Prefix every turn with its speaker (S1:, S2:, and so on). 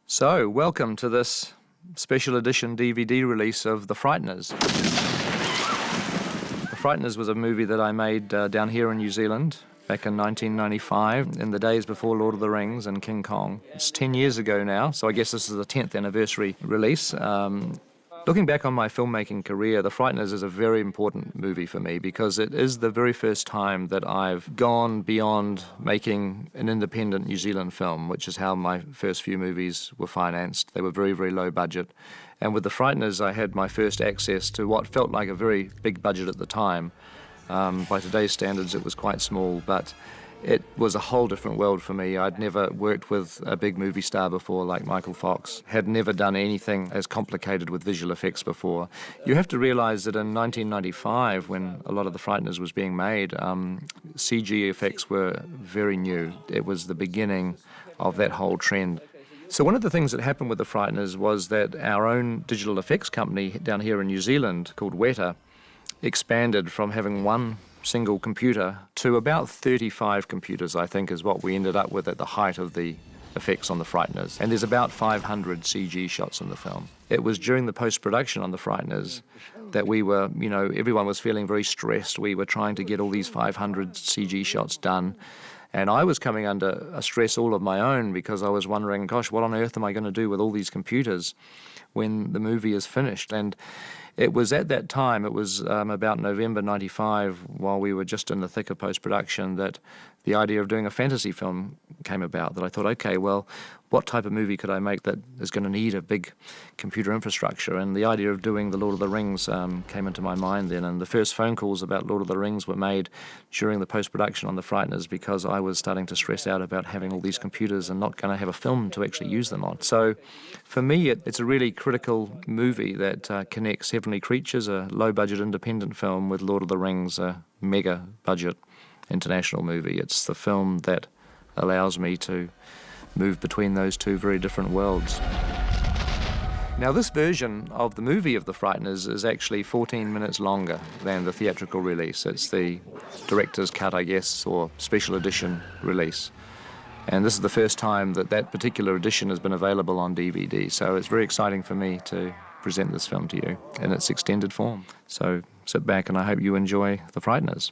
S1: So, welcome to this special edition DVD release of The Frighteners. The Frighteners was a movie that I made down here in New Zealand back in 1995, in the days before Lord of the Rings and King Kong. It's 10 years ago now, so I guess this is the 10th anniversary release. Looking back on my filmmaking career, The Frighteners is a very important movie for me because it is the very first time that I've gone beyond making an independent New Zealand film, which is how my first few movies were financed. They were very, very low budget. And with The Frighteners, I had my first access to what felt like a very big budget at the time. By today's standards, it was quite small, but it was a whole different world for me. I'd never worked with a big movie star before like Michael Fox, had never done anything as complicated with visual effects before. You have to realize that in 1995, when a lot of The Frighteners was being made, CG effects were very new. It was the beginning of that whole trend. So one of the things that happened with The Frighteners was that our own digital effects company down here in New Zealand called Weta expanded from having one single computer to about 35 computers, I think, is what we ended up with at the height of the effects on The Frighteners. And there's about 500 CG shots in the film. It was during the post-production on The Frighteners that we were, everyone was feeling very stressed. We were trying to get all these 500 CG shots done. And I was coming under a stress all of my own because I was wondering, gosh, what on earth am I going to do with all these computers when the movie is finished? And it was at that time, it was about November 95, while we were just in the thick of post-production, that the idea of doing a fantasy film came about, that I thought, okay, well, what type of movie could I make that is going to need a big computer infrastructure? And the idea of doing the Lord of the Rings came into my mind then, and the first phone calls about Lord of the Rings were made during the post-production on The Frighteners because I was starting to stress out about having all these computers and not going to have a film to actually use them on. So for me, it's a really critical movie that connects Heavenly Creatures, a low-budget independent film, with Lord of the Rings, a mega-budget international movie. It's the film that allows me to move between those two very different worlds. Now, this version of the movie of The Frighteners is actually 14 minutes longer than the theatrical release. It's the director's cut, I guess, or special edition release. And this is the first time that that particular edition has been available on DVD, so it's very exciting for me to present this film to you in its extended form. So sit back and I hope you enjoy The Frighteners.